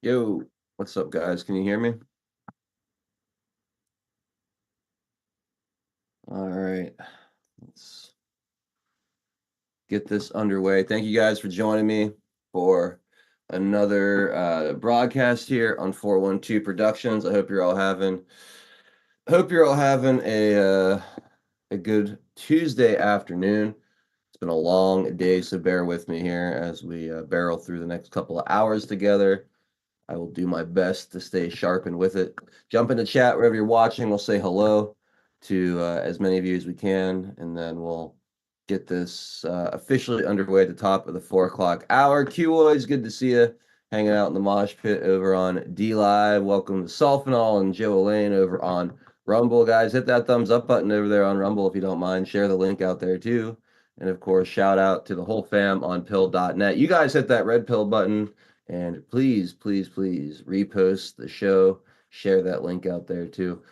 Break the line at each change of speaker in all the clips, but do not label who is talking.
Yo, what's up, guys? Can you hear me? All right, let's get this underway. Thank you guys for joining me for another broadcast here on 412 Productions. I hope you're all having a good Tuesday afternoon. It's been a long day, so bear with me here as we barrel through the next couple of hours together. I will do my best to stay sharp and with it. Jump in the chat wherever you're watching. We'll say hello to as many of you as we can, and then we'll get this officially underway at the top of the 4 o'clock hour. Q, always good to see you hanging out in the mosh pit over on D Live. Welcome to Sulfanol and Joe Elaine over on Rumble, guys. Hit that thumbs up button over there on Rumble if you don't mind. Share the link out there too. And of course, shout out to the whole fam on pill.net. You guys hit that red pill button and please, please, please repost the show. Share that link out there too.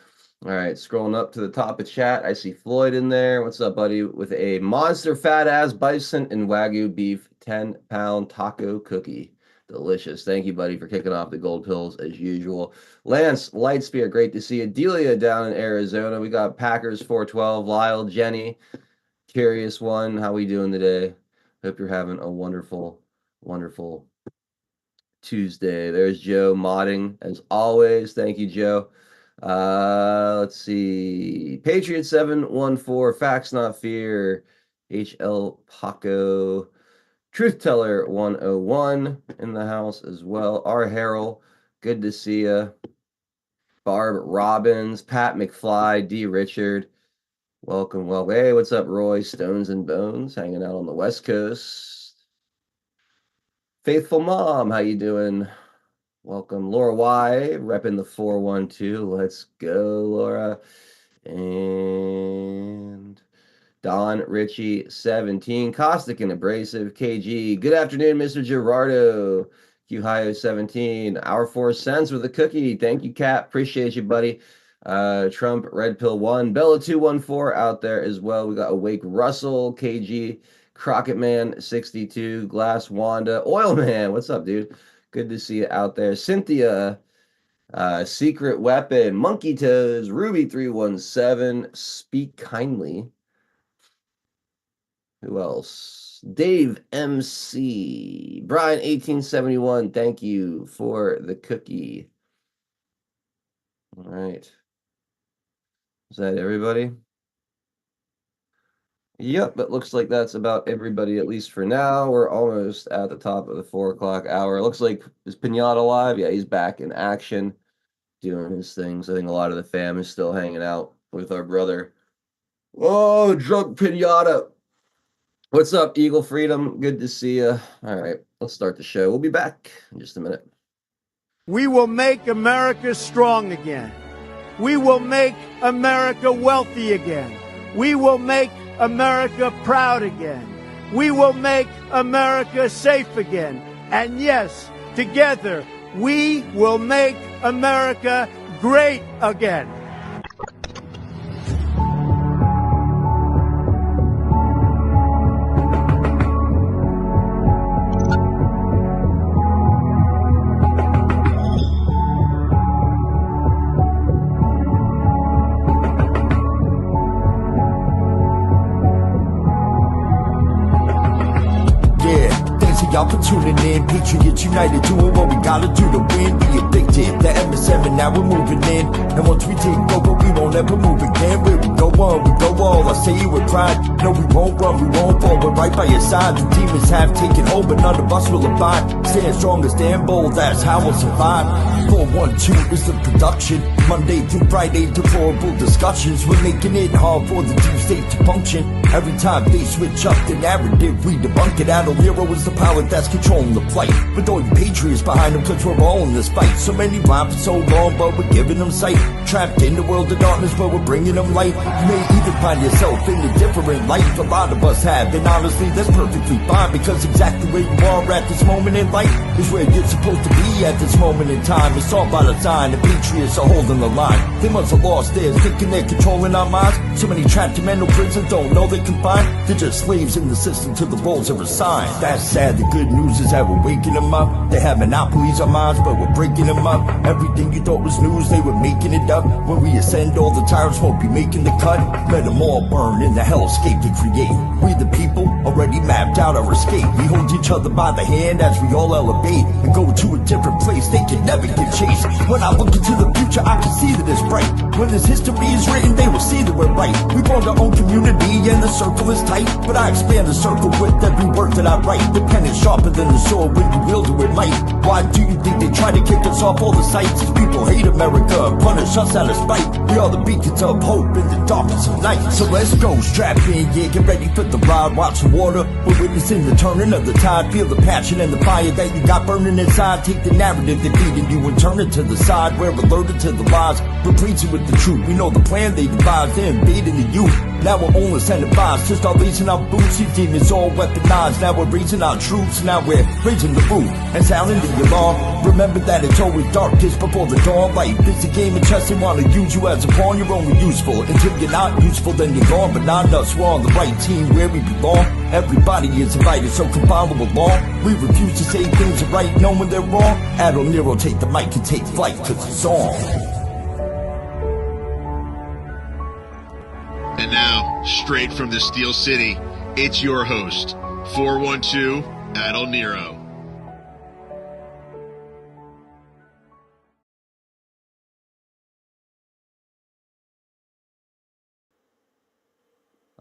All right, scrolling up to the top of chat, I see Floyd in there. What's up, buddy? With a monster fat ass bison and Wagyu beef 10-pound taco cookie. Delicious. Thank you, buddy, for kicking off the gold pills as usual. Lance Lightspear, great to see you. Delia down in Arizona. We got Packers 412, Lyle, Jenny, Curious One. How we doing today? Hope you're having a wonderful, wonderful Tuesday. There's Joe modding as always. Thank you, Joe. Let's see. Patriot 714, Facts Not Fear, HL Paco, Truth Teller 101 in the house as well. R. Harrell, good to see you. Barb Robbins, Pat McFly, D. Richard, welcome, welcome. Hey, what's up, Roy? Stones and Bones, hanging out on the West Coast. Faithful Mom, how you doing? Welcome, Laura Y, repping the 412. Let's go, Laura. And Don Ritchie, 17. Caustic and Abrasive, KG. Good afternoon, Mr. Gerardo. Qhio, 17. Our 4 cents with a cookie. Thank you, Cap. Appreciate you, buddy. Trump, Red Pill 1. Bella 214 out there as well. We got Awake Russell, KG. Crockett Man, 62. Glass Wanda. Oil Man, what's up, dude? Good to see you out there. Cynthia, Secret Weapon, Monkey Toes, Ruby 317, Speak Kindly. Who else? Dave MC, Brian 1871, thank you for the cookie. All right. Is that everybody? Yep, it looks like that's about everybody, at least for now. We're almost at the top of the 4 o'clock hour. It looks like, is Pinata alive? Yeah, he's back in action, doing his things. I think a lot of the fam is still hanging out with our brother. Oh, drunk Pinata. What's up, Eagle Freedom? Good to see you. All right, let's start the show. We'll be back in just a minute.
We will make America strong again. We will make America wealthy again. We will make America proud again. We will make America safe again. And yes, together, we will make America great again.
Y'all for tuning in, Patriots United, doing what we gotta do to win. Be addicted, the MS7, now we're moving in. And once we take over, we won't ever move again. Where we go on, we go all, I say it with pride. No, we won't run, we won't fall, we're right by your side. The demons have taken hold, but none of us will abide. Stand strong, stand bold, that's how we'll survive. 412 is the production, Monday through Friday, deplorable discussions. We're making it hard for the deep state to function. Every time they switch up the narrative, we debunk it. Adult hero is the power that's controlling the plight. With all the patriots behind them, cause we're all in this fight. So many rhyme for so long, but we're giving them sight. Trapped in the world of darkness, but we're bringing them light. You may even find yourself in a different life. A lot of us have, and honestly, that's perfectly fine. Because exactly where you are at this moment in life is where you're supposed to be at this moment in time. It's all by design, the patriots are holding holding the line. They must have lost theirs, thinking they're controlling our minds. So many trapped in mental prisons don't know they're confined. They're just slaves in the system till the roles are assigned. That's sad, the good news is that we're waking them up. They have monopolies on minds, but we're breaking them up. Everything you thought was news, they were making it up. When we ascend, all the tyrants won't be making the cut. Let them all burn in the hellscape they create. We the people already mapped out our escape. We hold each other by the hand as we all elevate and go to a different place. They can never get chased. When I look into the future, I can see that it's bright. When this history is written, they will see that we're right. We formed our own community and the circle is tight, but I expand the circle with every word that I write. The pen is sharper than the sword when you wield it with might. Why do you think they try to kick us off all the sights? These people hate America, punish us out of spite. We are the beacons of hope in the darkness of night. So let's go, strap in, yeah, get ready for the ride. Watch the water, we're witnessing the turning of the tide. Feel the passion and the fire that you got burning inside. Take the narrative they're feeding you and turn it to the side. We're alerted to the lies, replacing with the truth. We know the plan they devised, they're invading the youth. Now we're only and advised to start raising our boots. These demons all weaponized. Now we're raising our troops. Now we're raising the roof and sounding the alarm. Remember that it's always darkest before the dawn. Life is a game of chess. They want to use you as a pawn. You're only useful until you're not useful. Then you're gone, but not us. We're on the right team where we belong. Everybody is invited, so come follow along. We refuse to say things are right, knowing they're wrong. Admiral Nero, take the mic and take flight, 'cause it's on.
And now, straight from the Steel City, it's your host, 412 Admiral Nero.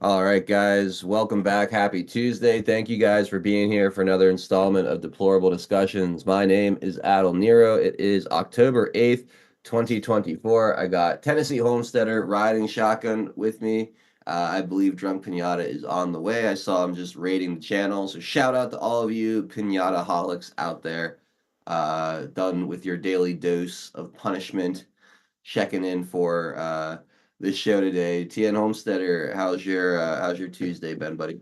All right, guys, welcome back. Happy Tuesday. Thank you guys for being here for another installment of Deplorable Discussions. My name is Admiral Nero. It is October 8th, 2024. I got Tennessee Homesteader riding shotgun with me. I believe Drunk Pinata is on the way. I saw him just raiding the channel. So shout out to all of you Pinata-holics out there. Done with your daily dose of punishment. Checking in for this show today. TN Homesteader, how's your Tuesday been, buddy?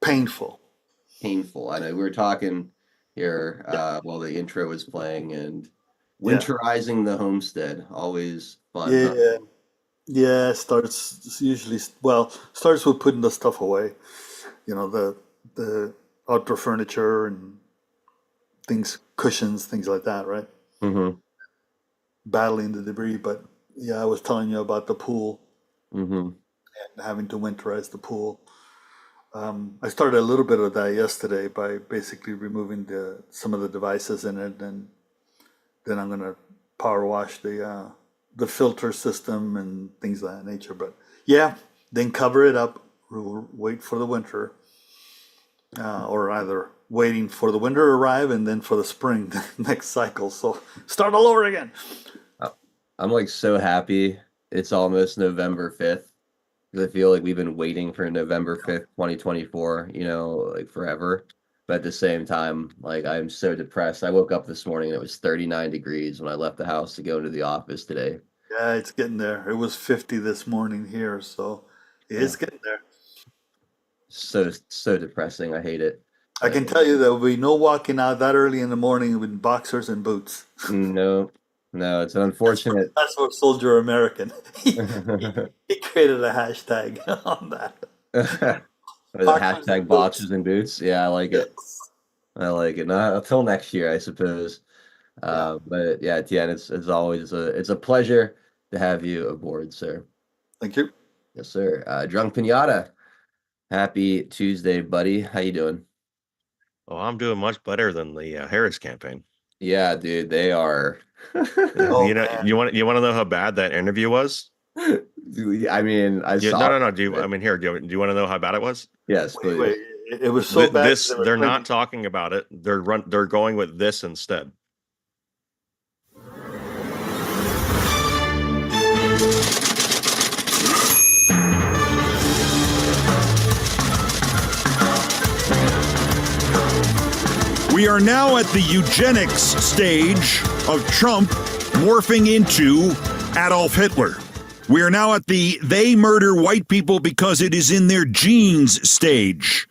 Painful.
Painful. I know we were talking here while the intro was playing, and winterizing the homestead, always fun.
Yeah,
huh?
yeah. Starts with putting the stuff away. You know, the outdoor furniture and things, cushions, things like that, right?
Mm-hmm.
Battling the debris, but yeah, I was telling you about the pool
Mm-hmm.
and having to winterize the pool. I started a little bit of that yesterday by basically removing some of the devices in it, and then I'm gonna power wash the filter system and things of that nature. But yeah, then cover it up. We'll wait for the winter, or either waiting for the winter to arrive and then for the spring the next cycle. So start all over again.
I'm like so happy it's almost November 5th, because I feel like we've been waiting for November 5th, 2024, like forever. But at the same time, like I'm so depressed. I woke up this morning and it was 39 degrees when I left the house to go into the office today.
Yeah, it's getting there. It was 50 this morning here, so it's getting there.
So depressing. I hate it.
I can tell you there will be no walking out that early in the morning with boxers and boots.
No, it's unfortunate.
That's what Soldier American. He created a hashtag on that.
Hashtag boxers and boots. Yeah, I like it. I like it. Not until next year, I suppose. But yeah, Tian, it's always it's a pleasure to have you aboard, sir.
Thank you.
Yes, sir. Drunk Pinata. Happy Tuesday, buddy. How you doing?
Oh, I'm doing much better than the Harris campaign.
Yeah, dude, they are.
Oh,
you
man.
want to know how bad that interview was?
I mean, I saw.
No. Do you want to know how bad it was?
Yes, please.
Wait, it was so bad.
They're not talking about it. They're going with this instead.
We are now at the eugenics stage of Trump morphing into Adolf Hitler. We are now at the they murder white people because it is in their genes stage.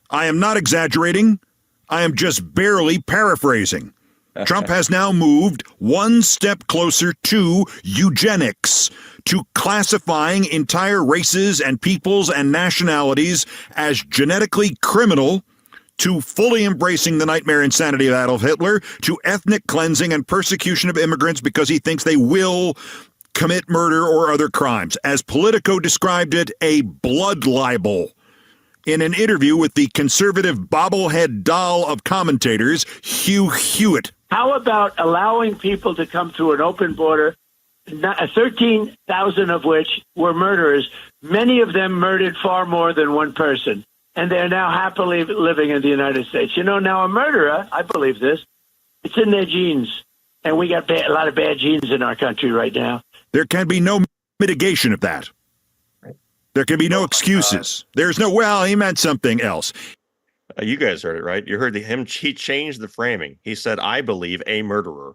I am not exaggerating. I am just barely paraphrasing. Trump has now moved one step closer to eugenics, to classifying entire races and peoples and nationalities as genetically criminal, to fully embracing the nightmare insanity of Adolf Hitler, to ethnic cleansing and persecution of immigrants because he thinks they will commit murder or other crimes. As Politico described it, a blood libel. In an interview with the conservative bobblehead doll of commentators, Hugh Hewitt.
How about allowing people to come through an open border, 13,000 of which were murderers, many of them murdered far more than one person, and they're now happily living in the United States. You know, now a murderer, I believe this, it's in their genes, and we got a lot of bad genes in our country right now.
There can be no mitigation of that. There can be no excuses. There's no, well, he meant something else.
You guys heard it, right? You heard him. He changed the framing. He said, "I believe a murderer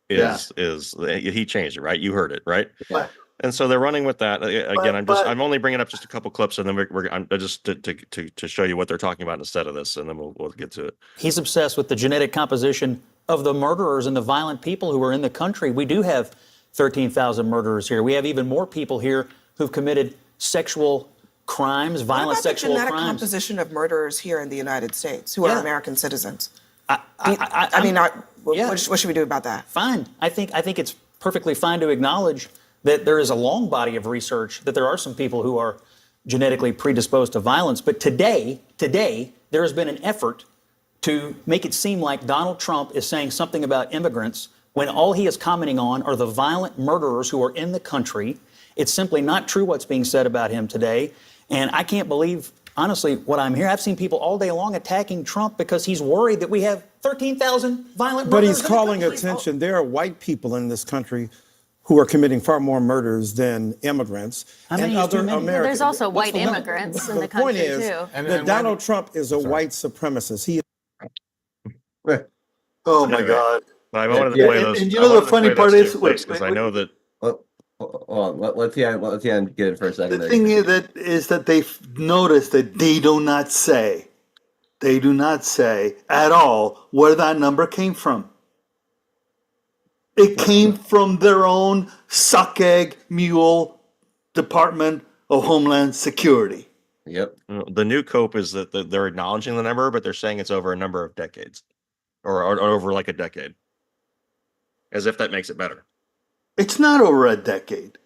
is." He changed it, right? You heard it, right?
Yeah.
And so they're running with that again. I'm only bringing up just a couple clips, and then I'm just to show you what they're talking about instead of this, and then we'll get to it.
He's obsessed with the genetic composition of the murderers and the violent people who are in the country. We do have 13,000 murderers here. We have even more people here who've committed sexual crimes, violent sexual crimes.
What about the genetic composition of murderers here in the United States who are American citizens? What should we do about that?
Fine. I think it's perfectly fine to acknowledge that there is a long body of research that there are some people who are genetically predisposed to violence. But today, there has been an effort to make it seem like Donald Trump is saying something about immigrants when all he is commenting on are the violent murderers who are in the country. It's simply not true what's being said about him today. And I can't believe, honestly, what I'm hearing. I've seen people all day long attacking Trump because he's worried that we have 13,000 violent murderers.
But he's calling attention. There are white people in this country who are committing far more murders than immigrants and other Americans.
There's also white immigrants in the country, too.
The point is that Donald Trump is a white supremacist. He.
Oh, my God.
I wanted to play those.
And you know the funny part is,
because I know that.
Hold on, let Tian get it for a second.
The thing is that they've noticed that they do not say at all where that number came from. It came from their own suck egg mule Department of Homeland Security.
Yep. The new cope is that they're acknowledging the number, but they're saying it's over a number of decades, or over like a decade, as if that makes it better.
It's not over a decade.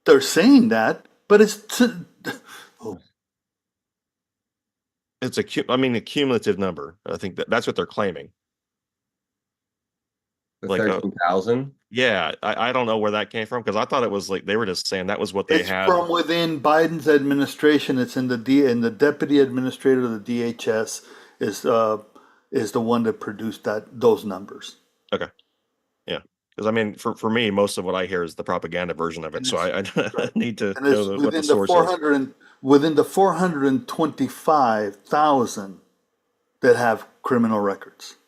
They're saying that, but it's
a cumulative number. I think that's what they're claiming.
Like 13,000?
Yeah, I don't know where that came from because I thought it was like they were just saying that was what they had.
From within Biden's administration. It's in the deputy administrator of the DHS is the one that produced those numbers.
Okay. Yeah. Because for me, most of what I hear is the propaganda version of it. So I need to know what the source is.
Within the 425,000 that have criminal records.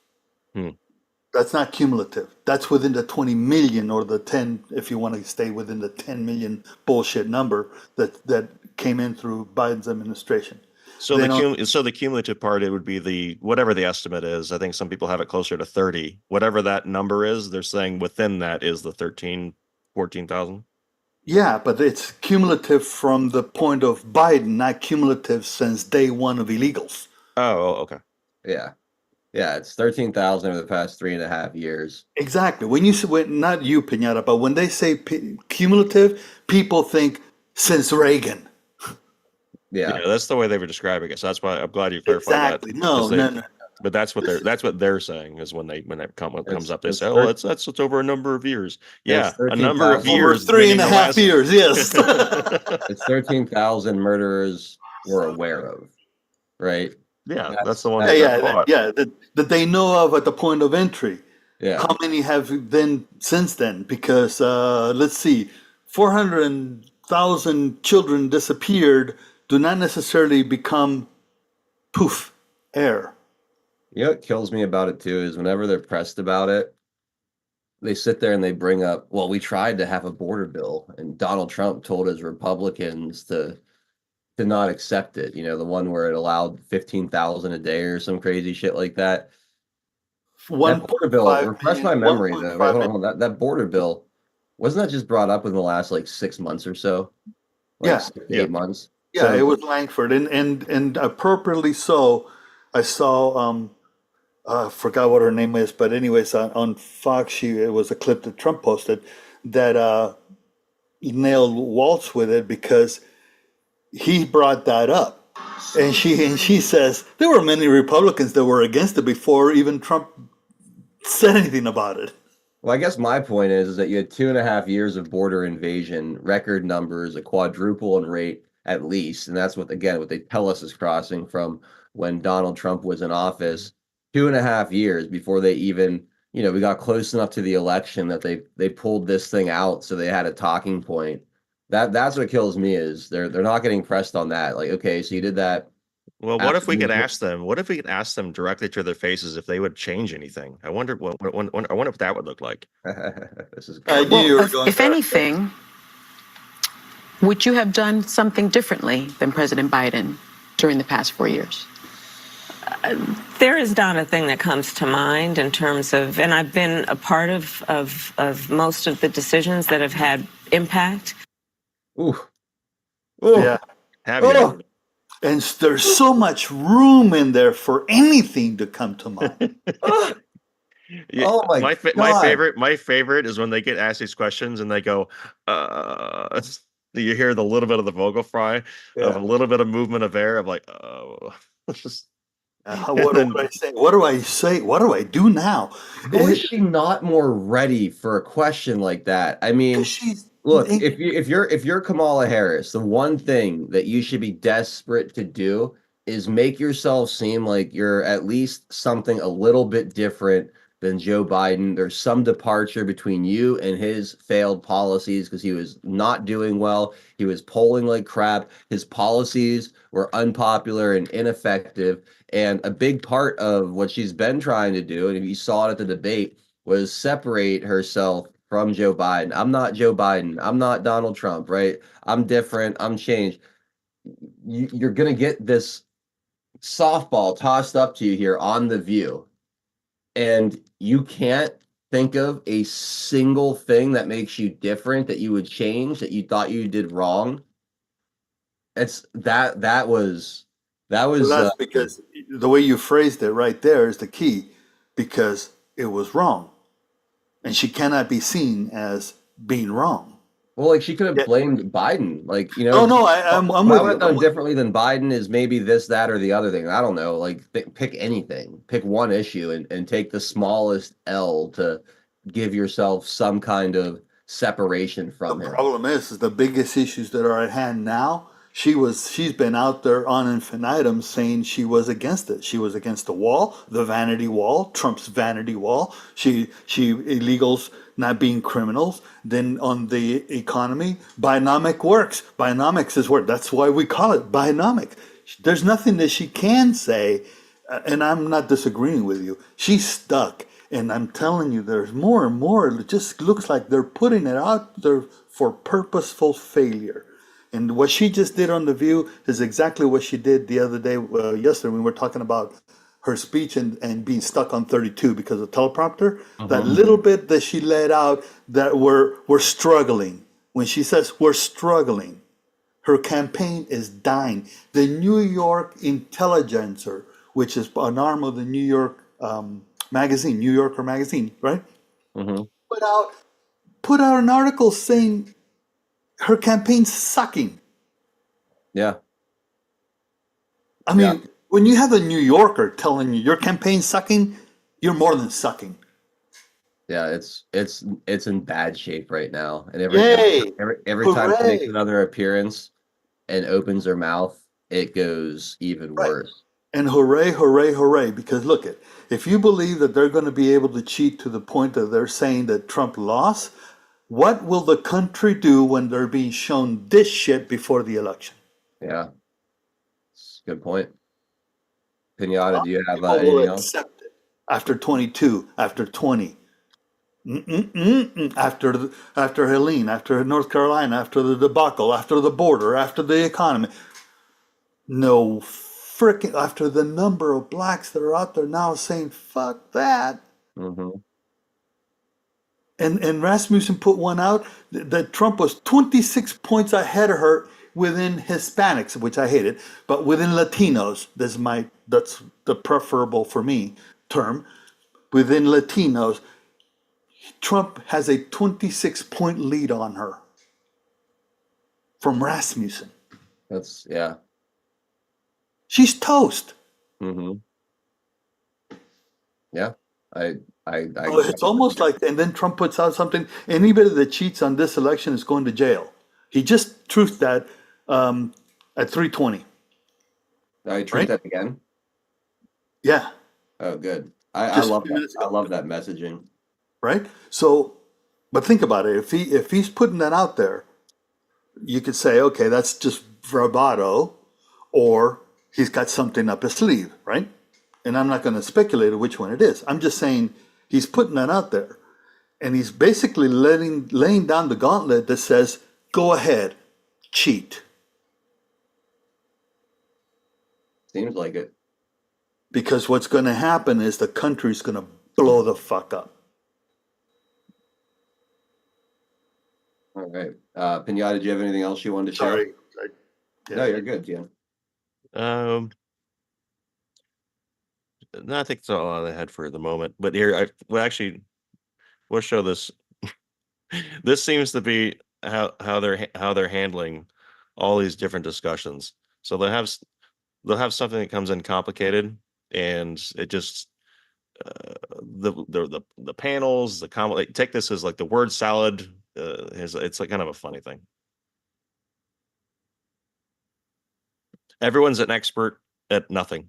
That's not cumulative. That's within the 20 million or the 10, if you want to stay within the 10 million bullshit number that came in through Biden's administration.
So the cumulative part, it would be whatever the estimate is. I think some people have it closer to 30. Whatever that number is, they're saying within that is the 14,000.
Yeah, but it's cumulative from the point of Biden, not cumulative since day one of illegals.
Oh, okay.
Yeah. Yeah, it's 13,000 over the past 3.5 years.
Exactly. When not you, Pinata, but when they say cumulative, people think since Reagan.
Yeah,
that's the way they were describing it. So that's why I'm glad you clarified that.
No.
But that's what they're saying is when that comes up, they say, "Oh, that's over a number of years." Yeah, a number of years,
over 3.5 years. Yes,
it's 13,000 murderers we're aware of, right?
Yeah, that's the one.
That they know of at the point of entry.
Yeah.
How many have been since then? Because let's see, 400,000 children disappeared do not necessarily become air.
You know what kills me about it too is whenever they're pressed about it, they sit there and they bring up, well, we tried to have a border bill and Donald Trump told his Republicans to not accept it. You know, the one where it allowed 15,000 a day or some crazy shit like that. That border bill,
1.5
refresh
million,
my memory though. Wait,
1.5
hold on,
million.
hold on. That border bill, wasn't that just brought up in the last like 6 months or so? Like
Yeah,
6 to 8 months.
yeah,
So
it was Langford, and appropriately so. I saw I forgot what her name is, but anyways, on Fox, it was a clip that Trump posted that he nailed Waltz with it because he brought that up, and she says there were many Republicans that were against it before even Trump said anything about it.
well, I guess my point is that you had 2.5 years of border invasion, record numbers, a quadruple in rate at least, and that's what again what they tell us is crossing from when Donald Trump was in office. 2.5 years before they even, we got close enough to the election that they pulled this thing out, so they had a talking point. That's what kills me is they're not getting pressed on that. Like, okay, so you did that
Well, what
after
if we could ask them? What if we could ask them directly to their faces if they would change anything? I wonder I wonder what that would look like.
This is
I
great.
knew you were
Well,
going
if
there.
anything, would you have done something differently than President Biden during the past 4 years?
There is not a thing that comes to mind in terms of, and I've been a part of most of the decisions that have had impact.
Ooh. Ooh.
Yeah.
Have you?
Oh.
And there's so much room in there for anything to come to mind.
Yeah,
Oh my
my
God.
favorite is when they get asked these questions and they go, you hear the little bit of the vocal fry of a little bit of movement of air of like, oh, just
What do I say? What do I say? What do I do now?
How is she not more ready for a question like that? I mean,
She's
look, if you're Kamala Harris, the one thing that you should be desperate to do is make yourself seem like you're at least something a little bit different than Joe Biden. There's some departure between you and his failed policies because he was not doing well. He was polling like crap. His policies were unpopular and ineffective. And a big part of what she's been trying to do, and if you saw it at the debate, was separate herself from Joe Biden. I'm not Joe Biden. I'm not Donald Trump, right? I'm different. I'm changed. You're going to get this softball tossed up to you here on The View, and you can't think of a single thing that makes you different that you would change that you thought you did wrong. It's that was
Well, that's because the way you phrased it right there is the key, because it was wrong, and she cannot be seen as being wrong.
well, like she could have blamed Biden, like
No, I'm
what I
with
would
you.
have done differently than Biden is maybe this, that, or the other thing. I don't know. Like pick anything, pick one issue, and take the smallest L to give yourself some kind of separation from
The
him.
problem is the biggest issues that are at hand now. She's been out there on infinitum saying she was against it. She was against the wall, the vanity wall, Trump's vanity wall. She illegals not being criminals. Then on the economy, Bionomic works. Bionomics is where that's why we call it Bionomic. There's nothing that she can say, and I'm not disagreeing with you. She's stuck. And I'm telling you, there's more and more. It just looks like they're putting it out there for purposeful failure. And what she just did on The View is exactly what she did the other day, yesterday, when we were talking about her speech and being stuck on 32 because of teleprompter. That little bit that she let out that we're struggling. When she says we're struggling, her campaign is dying. The New York Intelligencer, which is an arm of the New York magazine, New Yorker magazine, right? Put out an article saying her campaign's sucking.
Yeah.
I mean, when you have a New Yorker telling you your campaign's sucking, you're more than sucking.
Yeah, it's in bad shape right now. And
Yay!
every time she makes
Hooray!
another appearance and opens her mouth, it goes even
Right.
worse.
And hooray, hooray, hooray, because look at, if you believe that they're going to be able to cheat to the point that they're saying that Trump lost, what will the country do when they're being shown this shit before the election?
Yeah. It's a good point. Pinata, do you have
People will
anything else?
accept it after 22, after 20. After Helene, after North Carolina, after the debacle, after the border, after the economy. No frickin' after the number of blacks that are out there now saying, fuck that.
Mm-hmm.
And Rasmussen put one out that Trump was 26 points ahead of her within Hispanics, which I hated, but within Latinos. That's the preferable for me term. Within Latinos, Trump has a 26-point lead on her from Rasmussen.
That's yeah.
She's toast.
Mm-hmm. Yeah. I
So it's almost like, and then Trump puts out something. Anybody that cheats on this election is going to jail. He just truthed that at 3:20.
I truth
Right?
that again.
Yeah.
Oh, good. I
Just a
love
few
that.
minutes
I
ago.
love that messaging.
Right? So, but think about it. If he's putting that out there, you could say, okay, that's just bravado, or he's got something up his sleeve, right? And I'm not going to speculate which one it is. I'm just saying he's putting that out there, and he's basically laying down the gauntlet that says, go ahead, cheat.
Seems like it.
Because what's going to happen is the country's going to blow the fuck up.
All right. Pinata, do you have anything else you wanted to share?
Sorry.
No, you're good, Jan.
No, I think that's all I had for the moment. But here, we'll show this. This seems to be how they're handling all these different discussions. So they'll have something that comes in complicated, and it just the panels, like, take this as like the word salad. It's like kind of a funny thing. Everyone's an expert at nothing.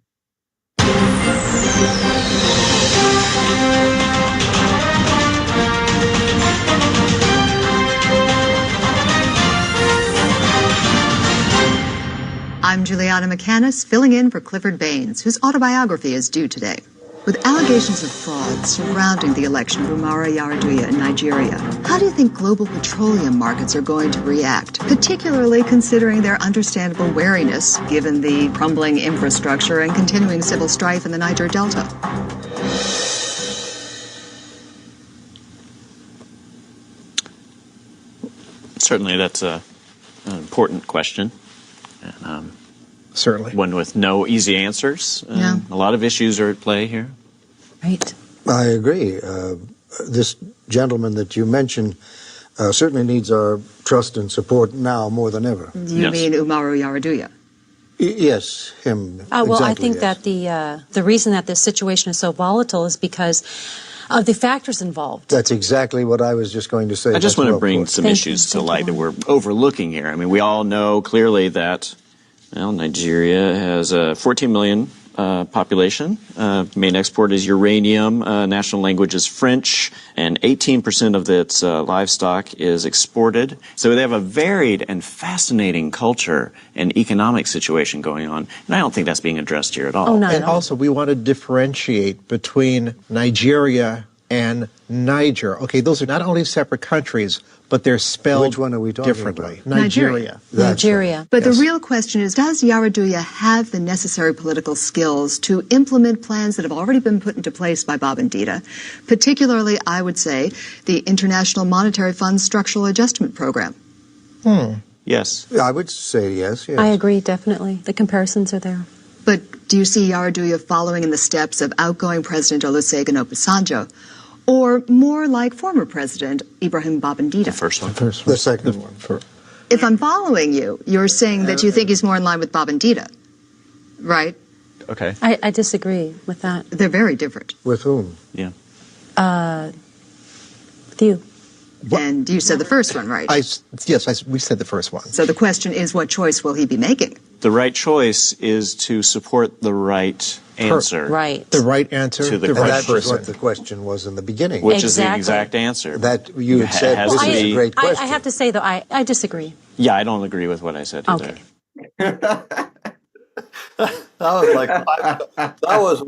I'm Juliana McCannis, filling in for Clifford Baines, whose autobiography is due today. With allegations of fraud surrounding the election of Umaru Yar'Adua in Nigeria, how do you think global petroleum markets are going to react, particularly considering their understandable wariness given the crumbling infrastructure and continuing civil strife in the Niger Delta?
Certainly, that's an important question.
Certainly.
One with no easy answers.
Yeah.
A lot of issues are at play here.
Right.
I agree. This gentleman that you mentioned certainly needs our trust and support now more than ever.
You mean Umaru Yar'Adua?
Yes, him.
Well,
exactly,
I think
yes.
that the reason that this situation is so volatile is because of the factors involved.
That's exactly what I was just going to say.
I just
That's
want to
well
bring
put.
some issues to light that we're overlooking here. I mean, we all know clearly that, well, Nigeria has a 14 million population. Main export is uranium. National language is French, and 18% of its livestock is exported. So they have a varied and fascinating culture and economic situation going on, and I don't think that's being addressed here at all.
Oh, not
And
at all.
also, we want to differentiate between Nigeria and Niger. Okay, those are not only separate countries, but they're spelled
Which one are we talking
differently.
about?
Nigeria.
Nigeria.
But the real question is, does Yar'Adua have the necessary political skills to implement plans that have already been put into place by Babangida, particularly, I would say, the International Monetary Fund's Structural Adjustment Program?
Yes.
I would say yes, yes.
I agree, definitely. The comparisons are there.
But do you see Yar'Adua following in the steps of outgoing President Olusegun Obasanjo, or more like former President Ibrahim Babangida?
The first one.
The second one.
If I'm following you, you're saying that you think he's more in line with Babangida, right?
Okay.
I disagree with that.
They're very different.
With whom?
Yeah.
With you.
And you said the first one, right?
We said the first one.
So the question is, what choice will he be making?
The right choice is to support the right answer.
Right.
The right answer
To the
the
And
right
that was
person.
what the question was in the beginning.
Which is the
Exactly.
exact answer.
That you had said,
has
this
to
is
be-
a great question.
I have to say, though, I disagree.
Yeah, I don't agree with what I said either.
Okay.
That was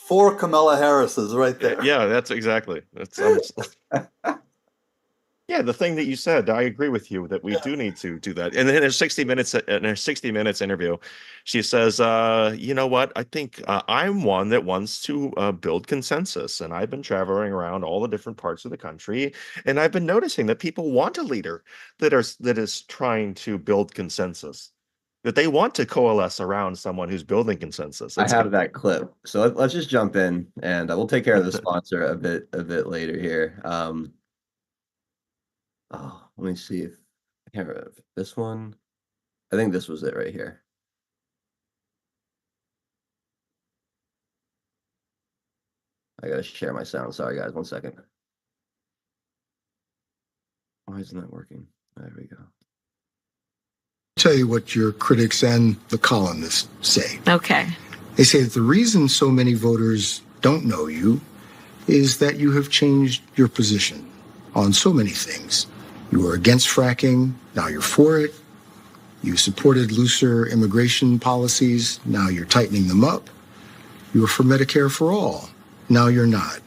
4 Kamala Harris's right there.
Yeah, that's exactly. That's Yeah, the thing that you said, I agree with you that we do need to do that. And then in her 60 minutes interview, she says, you know what? I think I'm one that wants to build consensus. And I've been traveling around all the different parts of the country, and I've been noticing that people want a leader that is trying to build consensus, that they want to coalesce around someone who's building consensus.
I have that clip. So let's just jump in, and we'll take care of the sponsor a bit later here. Oh, let me see if I can't remember this one. I think this was it right here. I gotta share my sound. Sorry, guys. 1 second. Why isn't that working? There we go.
Tell you what your critics and the columnists say.
Okay.
They say that the reason so many voters don't know you is that you have changed your position on so many things. You were against fracking, now you're for it. You supported looser immigration policies, now you're tightening them up. You were for Medicare for all, now you're not.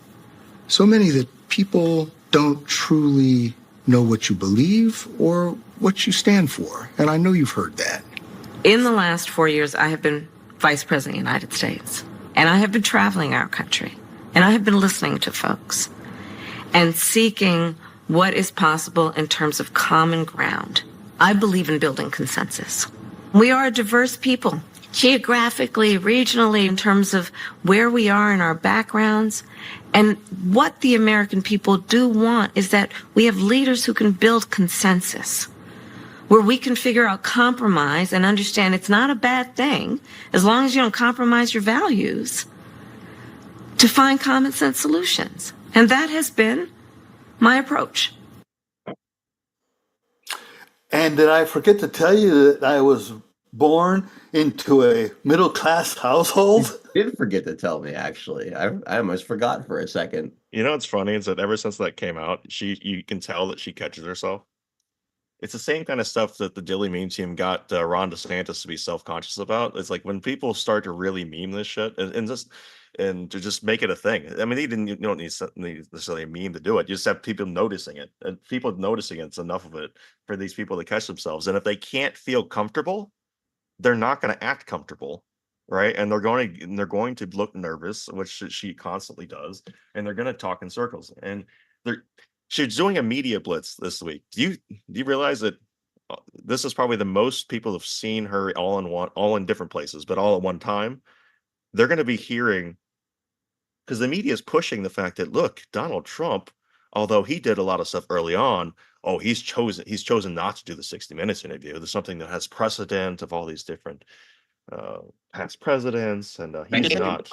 So many that people don't truly know what you believe or what you stand for. And I know you've heard that.
In the last 4 years, I have been Vice President of the United States. And I have been traveling our country. And I have been listening to folks and seeking what is possible in terms of common ground. I believe in building consensus. We are a diverse people, geographically, regionally, in terms of where we are in our backgrounds. And what the American people do want is that we have leaders who can build consensus, where we can figure out compromise and understand it's not a bad thing, as long as you don't compromise your values, to find common sense solutions. And that has been my approach.
And did I forget to tell you that I was born into a middle class household?
You did forget to tell me, actually. I almost forgot for a second.
You know what's funny is that ever since that came out, you can tell that she catches herself. It's the same kind of stuff that the Dilly meme team got Ron DeSantis to be self-conscious about. It's like when people start to really meme this shit and to just make it a thing. I mean, you don't need necessarily a meme to do it. You just have people noticing it, and people noticing it's enough of it for these people to catch themselves. And if they can't feel comfortable, they're not going to act comfortable, right? And they're going to look nervous, which she constantly does, and they're going to talk in circles. And she's doing a media blitz this week. Do you realize that this is probably the most people have seen her all in different places, but all at one time? They're going to be hearing, because the media is pushing the fact that, look, Donald Trump, although he did a lot of stuff early on, he's chosen not to do the 60 Minutes interview. There's something that has precedent of all these different past presidents, and he's not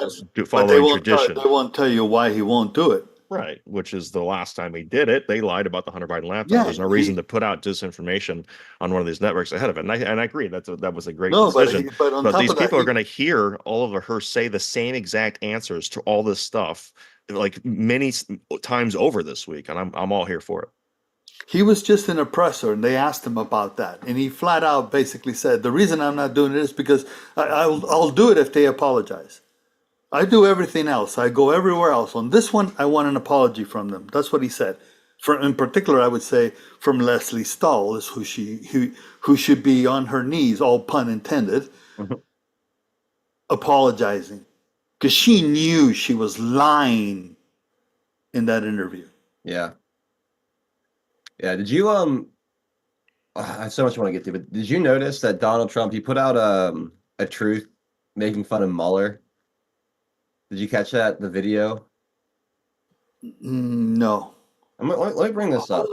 following tradition.
They won't tell you why he won't do it.
Right, which is the last time he did it, they lied about the Hunter Biden laptop. Yeah, there's no reason to put out disinformation on one of these networks ahead of it. And I agree that was a great decision. But these people are going to hear all of her say the same exact answers to all this stuff like many times over this week, and I'm all here for it.
He was just an oppressor, and they asked him about that, and he flat out basically said, "The reason I'm not doing it is because I'll do it if they apologize. I do everything else. I go everywhere else. On this one, I want an apology from them." That's what he said. In particular, I would say from Leslie Stahl, is who should be on her knees, all pun intended, apologizing, because she knew she was lying in that interview.
Yeah. Yeah. Did you I have so much I want to get to, but did you notice that Donald Trump, he put out a truth making fun of Mueller? Did you catch that, the video?
No.
Let me bring this up.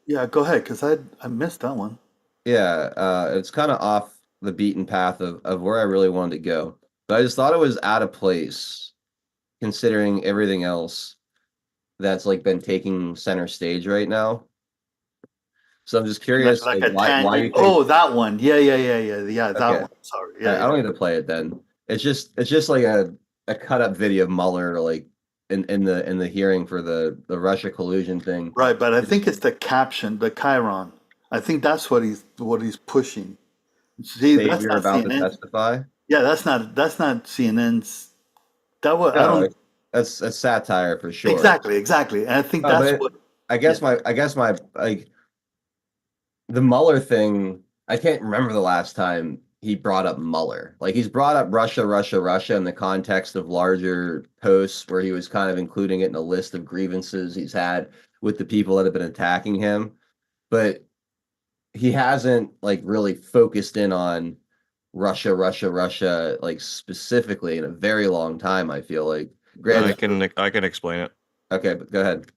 Yeah, go ahead, because I missed that one.
Yeah, it's kind of off the beaten path of where I really wanted to go. But I just thought it was out of place, considering everything else that's like been taking center stage right now. So I'm just curious, why you think...
Oh, that one. Yeah, that one. Sorry. Yeah,
I don't need to play it then. It's just like a cut up video of Mueller, like in the hearing for the Russia collusion thing.
Right, but I think it's the caption, the chyron. I think that's what he's pushing. See, that's
you're
not
about
CNN.
to testify.
Yeah, that's not CNN's. That was
that's satire for sure.
Exactly. And I think that's what
I guess my like the Mueller thing. I can't remember the last time he brought up Mueller. Like he's brought up Russia, Russia, Russia in the context of larger posts where he was kind of including it in a list of grievances he's had with the people that have been attacking him. But he hasn't like really focused in on Russia, Russia, Russia, like specifically in a very long time, I feel like. Granted,
I can explain it.
Okay, but go ahead.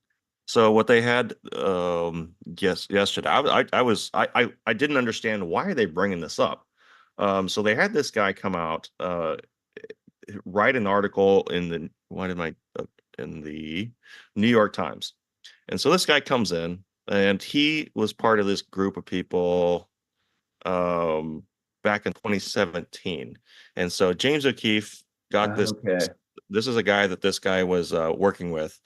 So what they had yesterday, I didn't understand why are they bringing this up. So they had this guy come out, write an article in the in the New York Times, and so this guy comes in, and he was part of this group of people back in 2017, and so James O'Keefe got this.
Okay.
This is a guy that this guy was working with.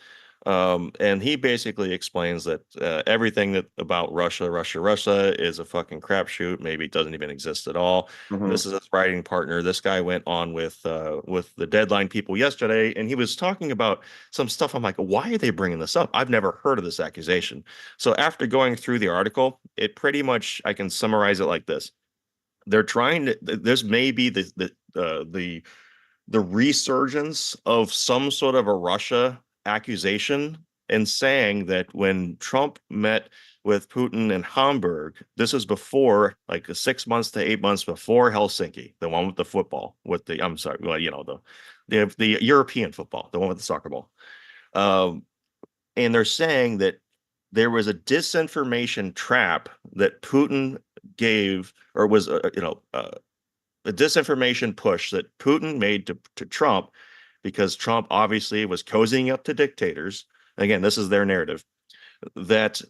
And he basically explains that everything that about Russia is a fucking crapshoot. Maybe it doesn't even exist at all. This is his writing partner. This guy went on with the Deadline people yesterday, and he was talking about some stuff. I'm like, why are they bringing this up? I've never heard of this accusation. So after going through the article, it pretty much I can summarize it like this: they're trying to. This may be the resurgence of some sort of a Russia accusation and saying that when Trump met with Putin in Hamburg, this is before like 6 months to 8 months before Helsinki, the one with the football, with the I'm sorry, well, the European football, the one with the soccer ball. And they're saying that there was a disinformation trap that Putin gave or was a disinformation push that Putin made to Trump because Trump obviously was cozying up to dictators. Again, this is their narrative that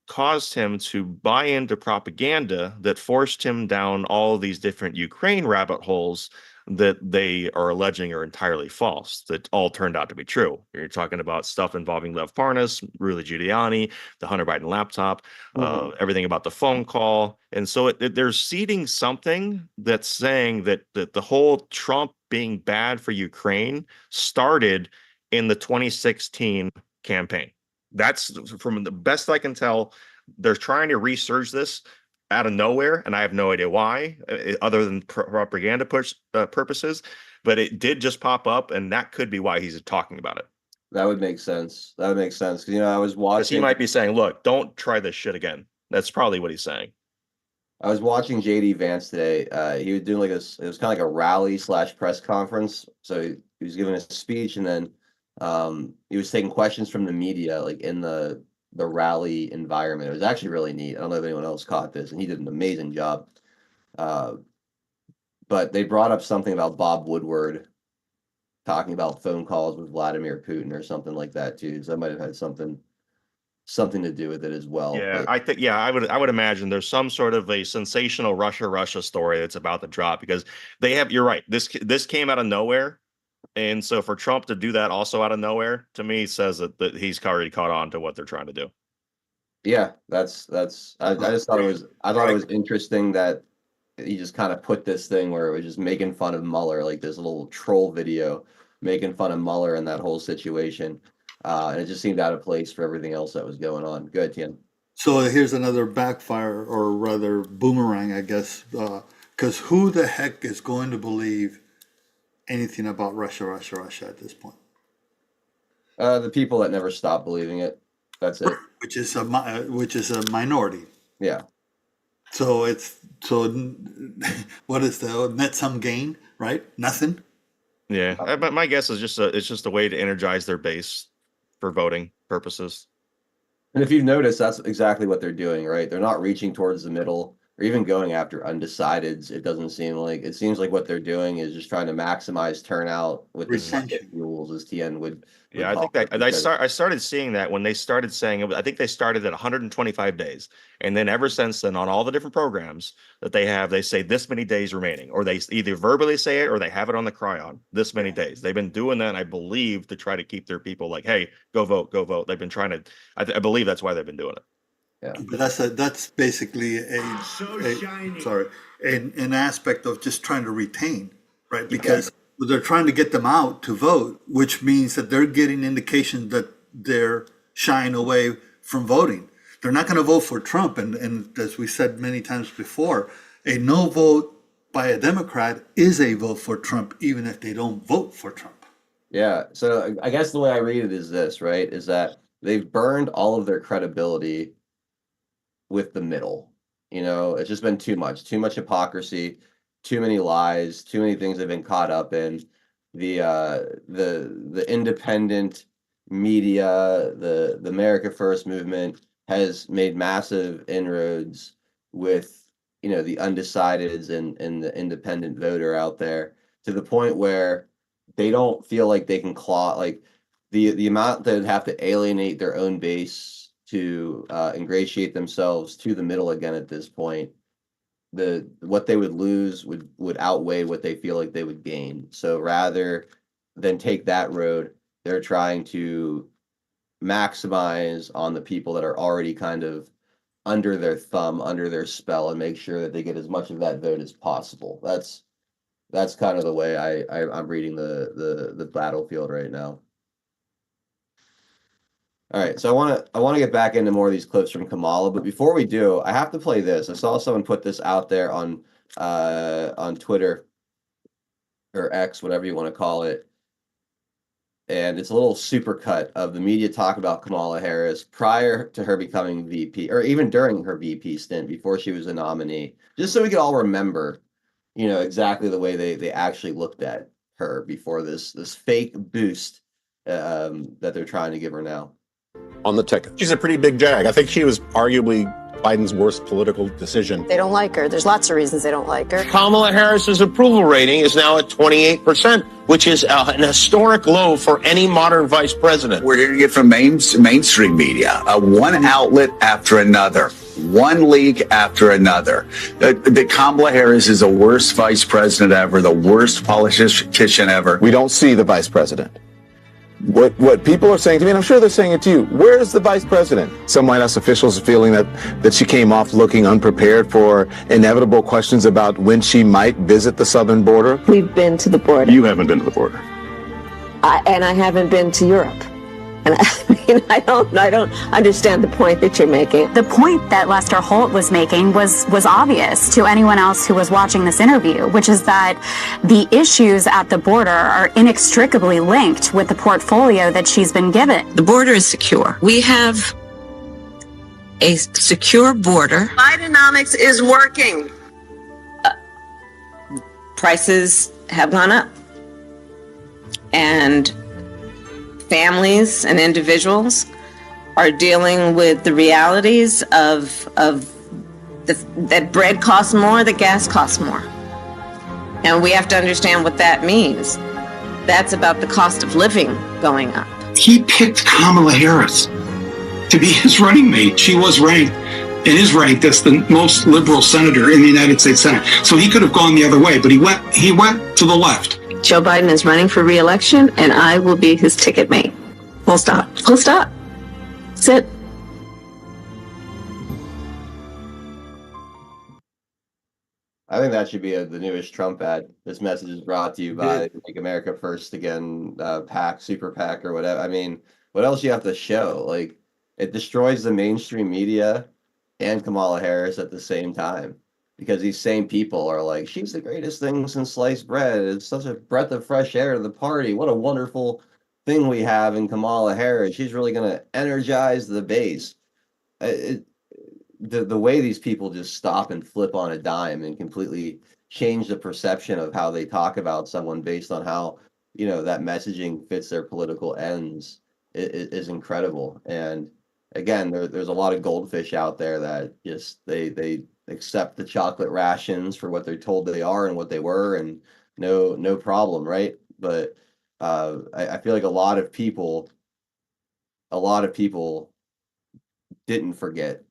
caused him to buy into propaganda that forced him down all these different Ukraine rabbit holes that they are alleging are entirely false, that all turned out to be true. You're talking about stuff involving Lev Parnas, Rudy Giuliani, the Hunter Biden laptop, everything about the phone call. And so they're seeding something that's saying that the whole Trump being bad for Ukraine started in the 2016 campaign. That's from the best I can tell. They're trying to resurge this out of nowhere, and I have no idea why, other than propaganda purposes. But it did just pop up, and that could be why he's talking about it.
That would make sense. That would make sense because I was watching.
He might be saying, "Look, don't try this shit again." That's probably what he's saying.
I was watching JD Vance today. He was doing it was kind of like a rally / press conference. So he was giving a speech, and then he was taking questions from the media, like in the rally environment. It was actually really neat. I don't know if anyone else caught this, and he did an amazing job. But they brought up something about Bob Woodward talking about phone calls with Vladimir Putin or something like that too. So that might have had something to do with it as well.
Yeah, I think I would imagine there's some sort of a sensational Russia story that's about to drop because they have. You're right. This came out of nowhere. And so for Trump to do that also out of nowhere, to me, says that he's already caught on to what they're trying to do.
Yeah, that's. I just thought it was interesting that he just kind of put this thing where it was just making fun of Mueller, like this little troll video making fun of Mueller and that whole situation, and it just seemed out of place for everything else that was going on. Good, Tian.
So here's another backfire, or rather boomerang, I guess, because who the heck is going to believe anything about Russia at this point?
The people that never stop believing it. That's it.
Which is a minority.
Yeah.
So what is the net sum gain, right? Nothing.
Yeah, but my guess is it's just a way to energize their base for voting purposes.
And if you've noticed, that's exactly what they're doing, right? They're not reaching towards the middle or even going after undecideds. It seems like what they're doing is just trying to maximize turnout with the rules, as Tien would.
Yeah, I think that I started seeing that when they started saying, I think they started at 125 days. And then ever since then, on all the different programs that they have, they say this many days remaining, or they either verbally say it or they have it on the cryon, this many days. They've been doing that, I believe, to try to keep their people like, hey, go vote, go vote. They've been trying to, I believe that's why they've been doing it.
Yeah.
But that's basically an aspect of just trying to retain, right? Because they're trying to get them out to vote, which means that they're getting indications that they're shying away from voting. They're not going to vote for Trump. And as we said many times before, a no vote by a Democrat is a vote for Trump, even if they don't vote for Trump.
Yeah. So I guess the way I read it is this, right? Is that they've burned all of their credibility with the middle. It's just been too much hypocrisy, too many lies, too many things they've been caught up in. The independent media, the America First movement has made massive inroads with the undecideds and the independent voter out there to the point where they don't feel like they can claw like the amount that would have to alienate their own base to ingratiate themselves to the middle again at this point, what they would lose would outweigh what they feel like they would gain. So rather than take that road, they're trying to maximize on the people that are already kind of under their thumb, under their spell, and make sure that they get as much of that vote as possible. That's kind of the way I'm reading the battlefield right now. All right, so I want to get back into more of these clips from Kamala, but before we do, I have to play this. I saw someone put this out there on Twitter or X, whatever you want to call it, and it's a little supercut of the media talk about Kamala Harris prior to her becoming VP, or even during her VP stint before she was a nominee, just so we could all remember, exactly the way they actually looked at her before this fake boost that they're trying to give her now.
On the ticket. She's a pretty big jag. I think she was arguably Biden's worst political decision.
They don't like her. There's lots of reasons they don't like her.
Kamala Harris's approval rating is now at 28%, which is an historic low for any modern vice president.
We're hearing it from mainstream media, one outlet after another, one leak after another. That Kamala Harris is the worst vice president ever, the worst politician ever.
We don't see the vice president. What people are saying to me, and I'm sure they're saying it to you, where's the vice president? Some White House officials are feeling that she came off looking unprepared for inevitable questions about when she might visit the southern border.
We've been to the border.
You haven't been to the border.
And I haven't been to Europe. And I don't understand the point that you're making.
The point that Lester Holt was making was obvious to anyone else who was watching this interview, which is that the issues at the border are inextricably linked with the portfolio that she's been given.
The border is secure. We have a secure border.
Bidenomics is working.
Prices have gone up. And families and individuals are dealing with the realities of that bread costs more, that gas costs more. And we have to understand what that means. That's about the cost of living going up.
He picked Kamala Harris to be his running mate. She was ranked and is ranked as the most liberal senator in the United States Senate. So he could have gone the other way, but he went to the left.
Joe Biden is running for re-election, and I will be his ticket mate. Full stop. Full stop. That's it.
I think that should be the newest Trump ad. This message is brought to you by Make America First Again PAC, Super PAC, or whatever. I mean, what else you have to show? Like, it destroys the mainstream media and Kamala Harris at the same time. Because these same people are like, she's the greatest thing since sliced bread. It's such a breath of fresh air to the party. What a wonderful thing we have in Kamala Harris. She's really going to energize the base. The way these people just stop and flip on a dime and completely change the perception of how they talk about someone based on how, that messaging fits their political ends is incredible. And again, there's a lot of goldfish out there that just, they accept the chocolate rations for what they're told they are and what they were, and no problem, right? But I feel like a lot of people didn't forget,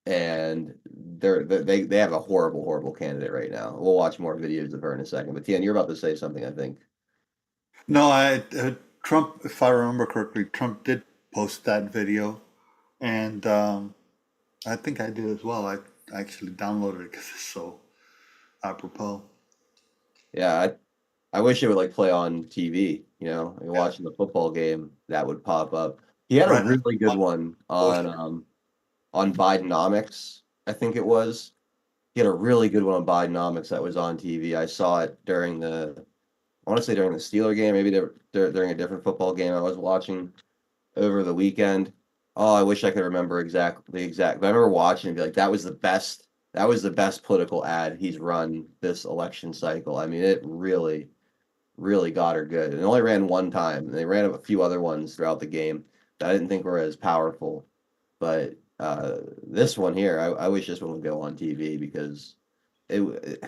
and they have a horrible candidate right now. We'll watch more videos of her in a second. But Tian, you're about to say something, I think.
No, Trump, if I remember correctly, Trump did post that video, and I think I did as well. I actually downloaded it because it's so apropos.
Yeah, I wish it would plk play on TV. You're watching the football game, that would pop up. He had a
Right.
really good one on Bidenomics, I think it was. He had a really good one on Bidenomics that was on TV. I saw it during I want to say during the Steeler game, maybe during a different football game I was watching over the weekend. Oh, I wish I could remember the exact. But I remember watching and be like, that was the best. That was the best political ad he's run this election cycle. I mean, it really, really got her good. And it only ran one time. And they ran a few other ones throughout the game that I didn't think were as powerful. But this one here, I wish this one would go on TV because it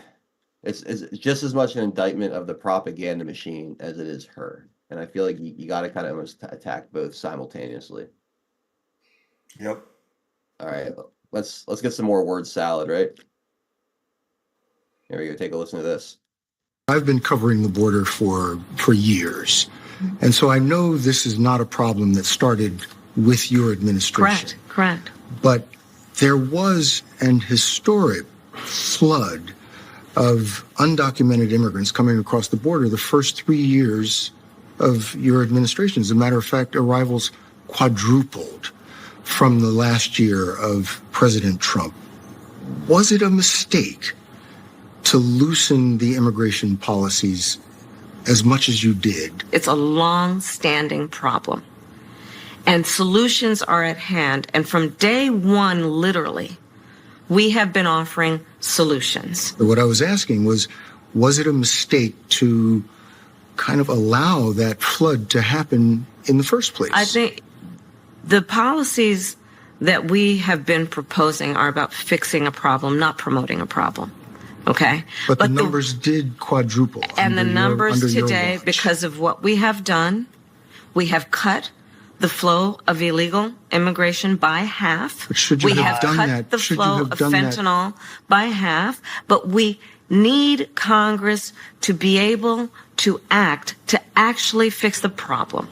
it's just as much an indictment of the propaganda machine as it is her. And I feel like you got to kind of almost attack both simultaneously.
Yep.
All right, let's get some more word salad, right? Here we go. Take a listen to this.
I've been covering the border for years, and so I know this is not a problem that started with your administration.
Correct.
But there was an historic flood of undocumented immigrants coming across the border the first 3 years of your administration. As a matter of fact, arrivals quadrupled from the last year of President Trump. Was it a mistake to loosen the immigration policies as much as you did?
It's a long-standing problem. And solutions are at hand. And from day one, literally, we have been offering solutions.
What I was asking was it a mistake to kind of allow that flood to happen in the first place?
I think the policies that we have been proposing are about fixing a problem, not promoting a problem. Okay?
But the numbers did quadruple.
And the numbers
under your
today,
watch.
because of what we have done, we have cut the flow of illegal immigration by half.
But should you
we
have done
cut
that?
the
Should you
flow
have
of
done that?
fentanyl by half, but we need Congress to be able to act to actually fix the problem.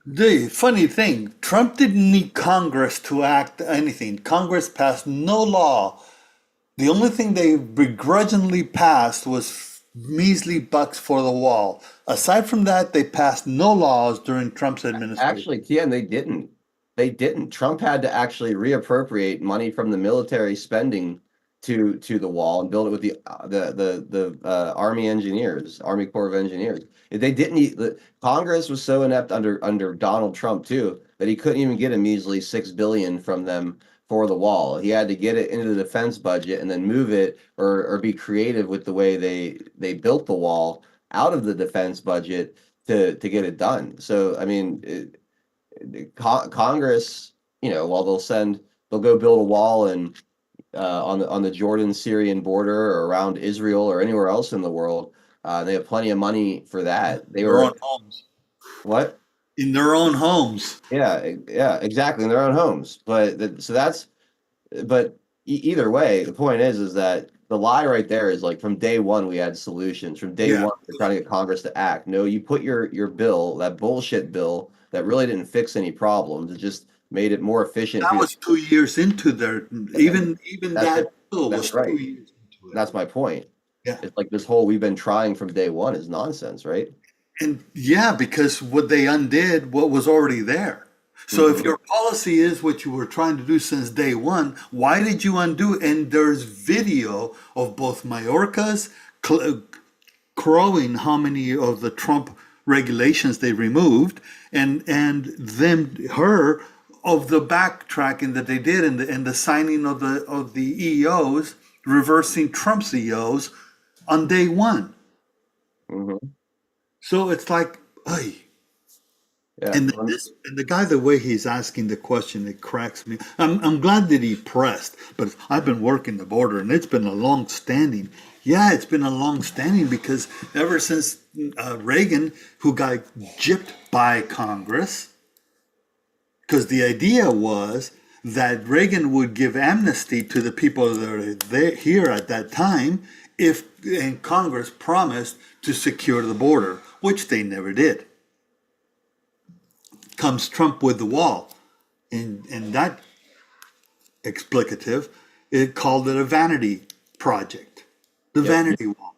The funny thing, Trump didn't need Congress to act anything. Congress passed no law. The only thing they begrudgingly passed was measly bucks for the wall. Aside from that, they passed no laws during Trump's administration.
Actually, Kian, they didn't. They didn't. Trump had to actually reappropriate money from the military spending to the wall and build it with the Army engineers, Army Corps of Engineers. They didn't. Congress was so inept under Donald Trump too that he couldn't even get a measly $6 billion from them for the wall. He had to get it into the defense budget and then move it or be creative with the way they built the wall out of the defense budget to get it done. So I mean, Congress, while they'll go build a wall and on the Jordan-Syrian border or around Israel or anywhere else in the world, they have plenty of money for that. They
Their
were
own homes.
What?
In their own homes.
Yeah, exactly, in their own homes. But either way, the point is that the lie right there is like from day one we had solutions. From day one, we're trying to get Congress to act. No, you put your bill, that bullshit bill that really didn't fix any problems. It just made it more efficient.
That was 2 years into their even that bill
That's
was
right.
2 years into it.
That's my point.
Yeah.
It's like this whole we've been trying from day one is nonsense, right?
And yeah, because what they undid what was already there. So if your policy is what you were trying to do since day one, why did you undo it? And there's video of both Mayorkas crowing how many of the Trump regulations they removed, and her of the backtracking that they did and the signing of the EOs, reversing Trump's EOs on day one. So it's like, hey.
Yeah.
And the guy, the way he's asking the question, it cracks me. I'm glad that he pressed, but I've been working the border, and it's been a long standing. Yeah, it's been a long standing because ever since Reagan, who got gypped by Congress, because the idea was that Reagan would give amnesty to the people that are there here at that time and Congress promised to secure the border, which they never did. Comes Trump with the wall, and that explicative, it called it a vanity project, vanity wall.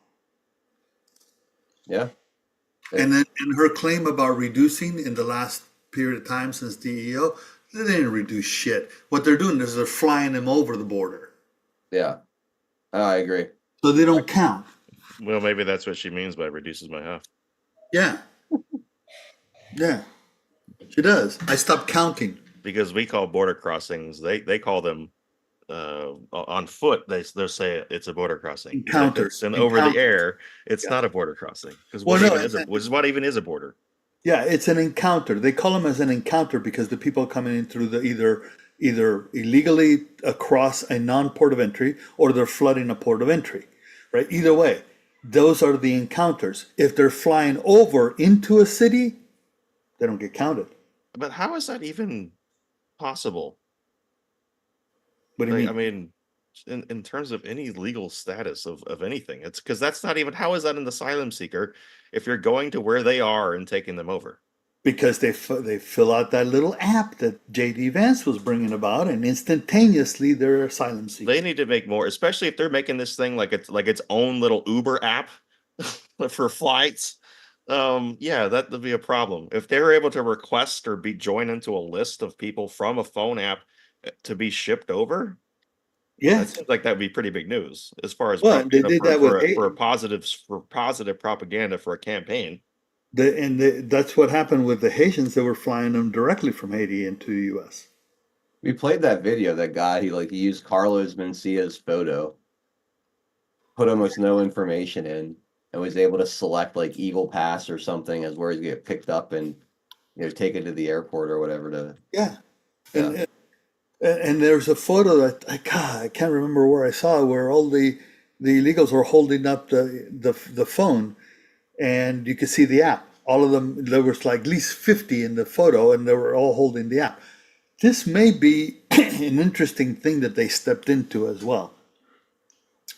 Yeah.
And then her claim about reducing in the last period of time since DEO, they didn't reduce shit. What they're doing is they're flying them over the border.
Yeah, I agree.
So they don't count.
Well, maybe that's what she means by reduces by half.
Yeah. Yeah. She does. I stopped counting.
Because we call border crossings, they call them on foot. They'll say it's a border crossing.
Encounters.
And over the air, it's not a border crossing. Because
Well,
what even is a border?
Yeah, it's an encounter. They call them as an encounter because the people coming in through the either illegally across a non-port of entry or they're flooding a port of entry, right? Either way, those are the encounters. If they're flying over into a city, they don't get counted.
But how is that even possible?
What do you mean?
I mean, in terms of any legal status of anything, it's because that's not even, how is that an asylum seeker if you're going to where they are and taking them over?
Because they fill out that little app that J.D. Vance was bringing about, and instantaneously they're asylum seekers.
They need to make more, especially if they're making this thing like its own little Uber app for flights. Yeah, that would be a problem. If they're able to request or be joined into a list of people from a phone app to be shipped over,
yeah,
that seems like that would be pretty big news as far as
well, they did that with
for positive propaganda for a campaign.
That's what happened with the Haitians. They were flying them directly from Haiti into the U.S.
We played that video. That guy, he used Carlos Mencia's photo, put almost no information in, and was able to select like Eagle Pass or something as where he's get picked up and taken to the airport or whatever.
Yeah. And there's a photo that I can't remember where I saw it, where all the illegals were holding up the phone, and you could see the app. All of them, there was like at least 50 in the photo, and they were all holding the app. This may be an interesting thing that they stepped into as well,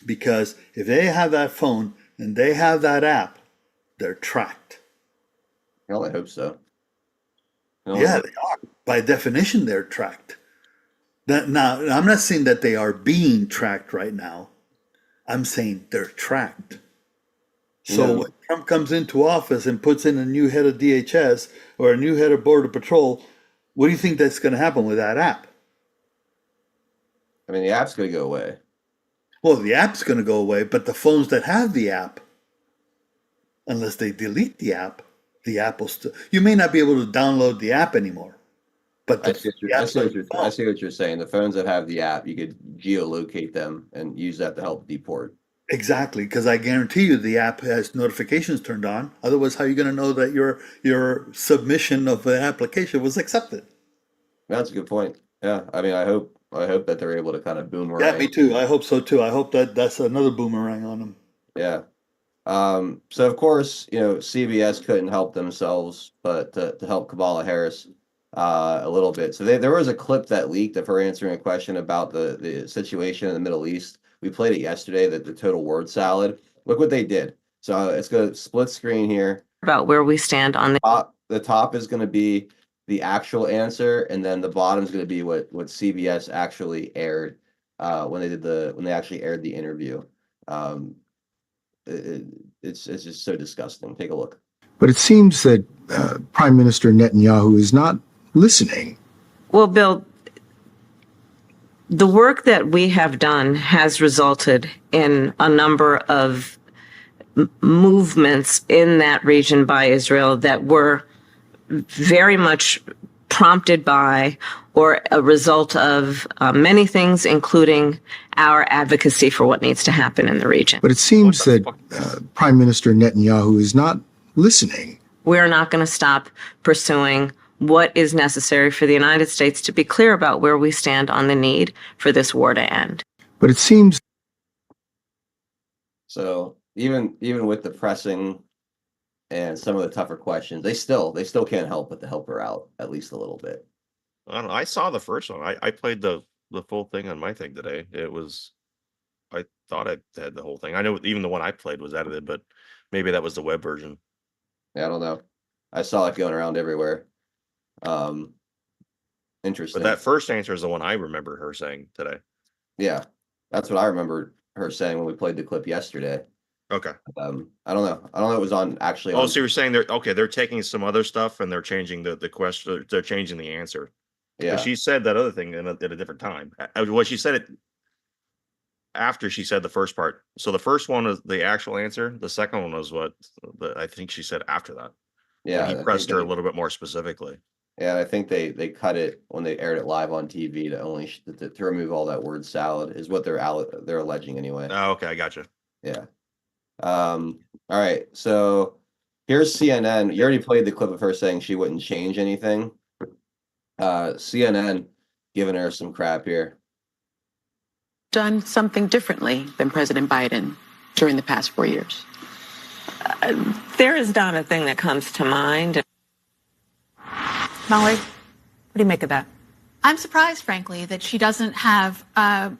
because if they have that phone and they have that app, they're tracked.
Well, I hope so.
Yeah, they are. By definition, they're tracked. Now, I'm not saying that they are being tracked right now. I'm saying they're tracked. So when Trump comes into office and puts in a new head of DHS or a new head of Border Patrol, what do you think that's going to happen with that app?
I mean, the app's going to go away.
Well, the app's going to go away, but the phones that have the app, unless they delete the app will still. You may not be able to download the app anymore. But
I see what you're saying. The phones that have the app, you could geolocate them and use that to help deport.
Exactly, because I guarantee you the app has notifications turned on. Otherwise, how are you going to know that your submission of the application was accepted?
That's a good point. Yeah, I mean, I hope that they're able to kind of boomerang.
Yeah, me too. I hope so too. I hope that's another boomerang on them.
Yeah. So of course, CBS couldn't help themselves, but to help Kamala Harris a little bit. So there was a clip that leaked of her answering a question about the situation in the Middle East. We played it yesterday, the total word salad. Look what they did. So it's going to split screen here.
About where we stand on
the top is going to be the actual answer, and then the bottom is going to be what CBS actually aired when they actually aired the interview. It's just so disgusting. Take a look.
But it seems that Prime Minister Netanyahu is not listening.
Well, Bill, the work that we have done has resulted in a number of movements in that region by Israel that were very much prompted by or a result of many things, including our advocacy for what needs to happen in the region.
But it seems that Prime Minister Netanyahu is not listening.
We're not going to stop pursuing what is necessary for the United States to be clear about where we stand on the need for this war to end.
But it seems.
So even with the pressing and some of the tougher questions, they still can't help but to help her out at least a little bit.
I don't know. I saw the first one. I played the full thing on my thing today. I thought I had the whole thing. I know even the one I played was edited, but maybe that was the web version.
Yeah, I don't know. I saw it going around everywhere. Interesting.
But that first answer is the one I remember her saying today.
Yeah, that's what I remember her saying when we played the clip yesterday.
Okay.
I don't know. I don't know. It was on actually
Oh,
on.
so you're saying they're taking some other stuff and they're changing the question. They're changing the answer.
Yeah.
Because she said that other thing at a different time. Well, she said it after she said the first part. So the first one was the actual answer. The second one was what I think she said after that.
Yeah,
When he
I think
pressed her a
they.
little bit more specifically.
Yeah, I think they cut it when they aired it live on TV to only to remove all that word salad is what they're alleging anyway.
Oh, okay, I gotcha.
Yeah. All right. So here's CNN. You already played the clip of her saying she wouldn't change anything. CNN giving her some crap here.
Done something differently than President Biden during the past 4 years?
There is not a thing that comes to mind.
Molly, what do you make of that? I'm surprised, frankly, that she doesn't have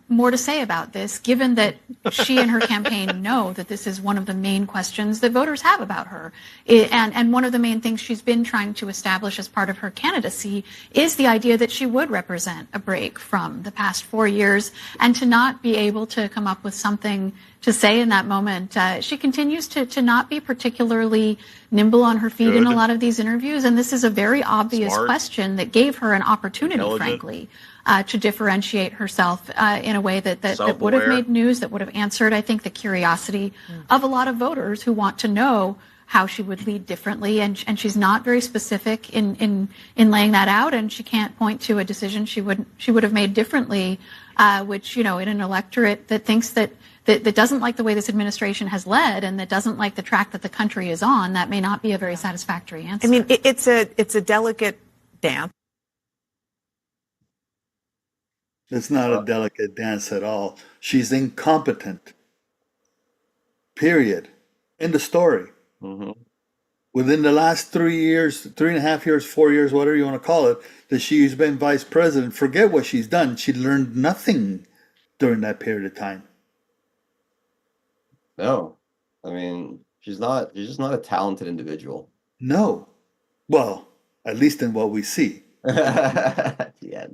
more to say about this, given that she and her campaign know that this is one of the main questions that voters have about her. And one of the main things she's been trying to establish as part of her candidacy is the idea that she would represent a break from the past 4 years, and to not be able to come up with something to say in that moment. She continues to not be particularly nimble on her feet in a lot of these interviews, and this is a very obvious question that gave her an opportunity, frankly, to differentiate herself in a way that would have made news, that would have answered, I think, the curiosity of a lot of voters who want to know how she would lead differently, and she's not very specific in laying that out, and she can't point to a decision she would have made differently, which, in an electorate that thinks that doesn't like the way this administration has led, and that doesn't like the track that the country is on, that may not be a very satisfactory answer.
I mean, it's a delicate dance.
It's not a delicate dance at all. She's incompetent. Period. End of story.
Mm-hmm.
Within the last 3 years, 3.5 years, 4 years, whatever you want to call it, that she's been vice president, forget what she's done. She learned nothing during that period of time.
No, I mean she's just not a talented individual.
No. Well, at least in what we see.
Yeah.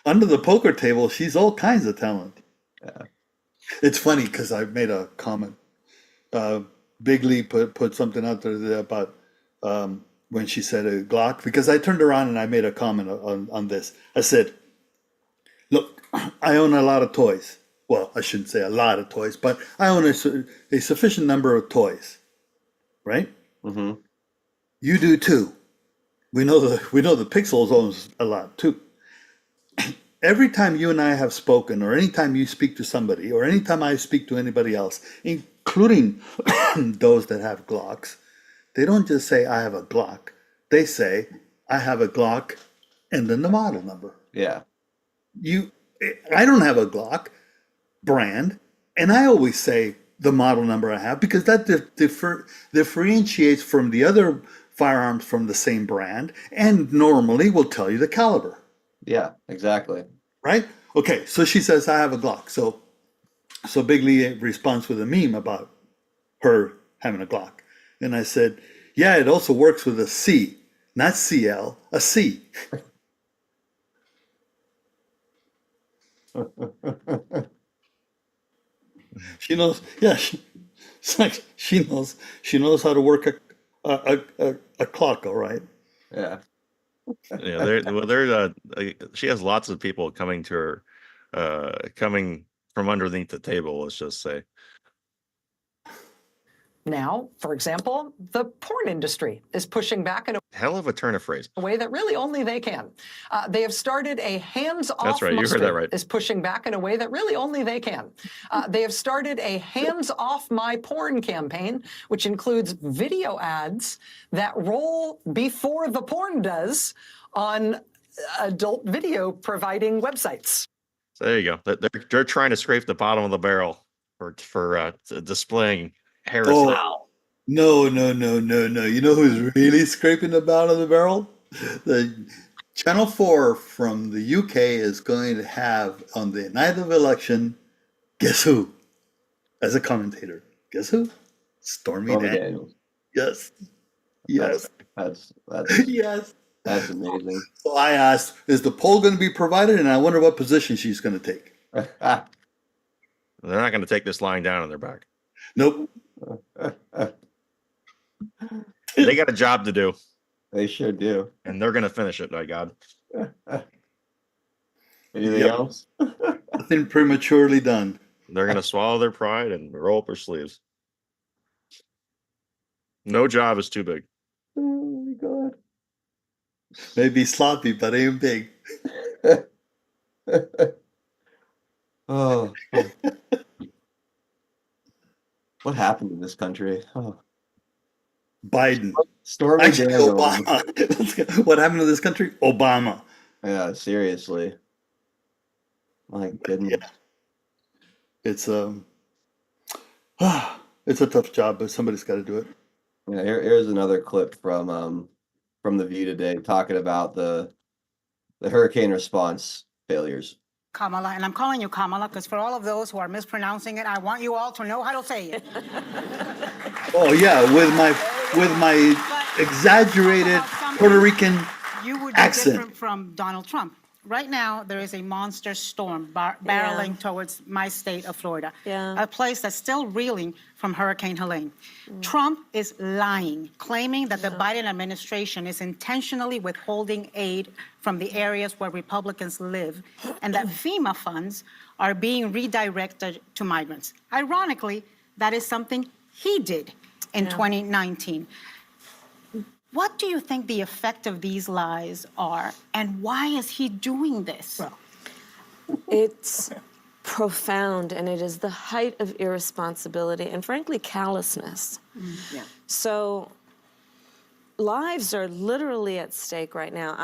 Under the poker table, she's all kinds of talent.
Yeah.
It's funny because I made a comment. Big Lee put something out there about when she said a Glock, because I turned around and I made a comment on this. I said, look, I own a lot of toys. Well, I shouldn't say a lot of toys, but I own a sufficient number of toys, right?
Mm-hmm.
You do too. We know the Pixels owns a lot too. Every time you and I have spoken, or anytime you speak to somebody, or anytime I speak to anybody else, including those that have Glocks, they don't just say I have a Glock. They say I have a Glock and then the model number.
Yeah.
I don't have a Glock brand, and I always say the model number I have, because that differentiates from the other firearms from the same brand, and normally will tell you the caliber.
Yeah, exactly.
Right? Okay, so she says I have a Glock. So Big Lee responds with a meme about her having a Glock. And I said, yeah, it also works with a C, not CL, a C. She knows, yeah. She knows how to work a clock, all right.
Yeah.
Yeah, she has lots of people coming to her, coming from underneath the table. Let's just say.
Now, for example, the porn industry is pushing back in a
Hell of a turn of phrase.
way that really only they can. They have started a hands-off.
That's right. You heard that right.
Is pushing back in a way that really only they can. They have started a hands-off my porn campaign, which includes video ads that roll before the porn does on adult video providing websites.
So there you go. They're trying to scrape the bottom of the barrel for displaying heresy.
Oh, no. You know who's really scraping the bottom of the barrel? The Channel 4 from the UK is going to have, on the night of election, guess who? As a commentator. Guess who? Stormy Daniels. Yes.
That's
yes.
That's amazing.
So I asked, is the poll going to be provided? And I wonder what position she's going to take.
They're not going to take this lying down on their back.
Nope.
They got a job to do.
They sure do.
And they're going to finish it, by God.
Anything else?
Nothing prematurely done.
They're going to swallow their pride and roll up their sleeves. No job is too big.
Oh my God.
Maybe sloppy, but ain't big.
Oh. What happened in this country? Oh.
Biden.
Stormy
Actually,
Daniels.
Obama. What happened to this country? Obama.
Yeah, seriously. My goodness.
Yeah. It's it's a tough job, but somebody's got to do it.
Yeah, here's another clip from The View today talking about the hurricane response failures.
Kamala, and I'm calling you Kamala because for all of those who are mispronouncing it, I want you all to know how to say it.
Oh yeah, with my exaggerated Puerto Rican
You would be
accent.
different from Donald Trump. Right now, there is a monster storm barreling towards my state of Florida, a place that's still reeling from Hurricane Helene. Trump is lying, claiming that the Biden administration is intentionally withholding aid from the areas where Republicans live, and that FEMA funds are being redirected to migrants. Ironically, that is something he did in 2019. What do you think the effect of these lies are, and why is he doing this?
It's profound, and it is the height of irresponsibility and, frankly, callousness. So lives are literally at stake right now.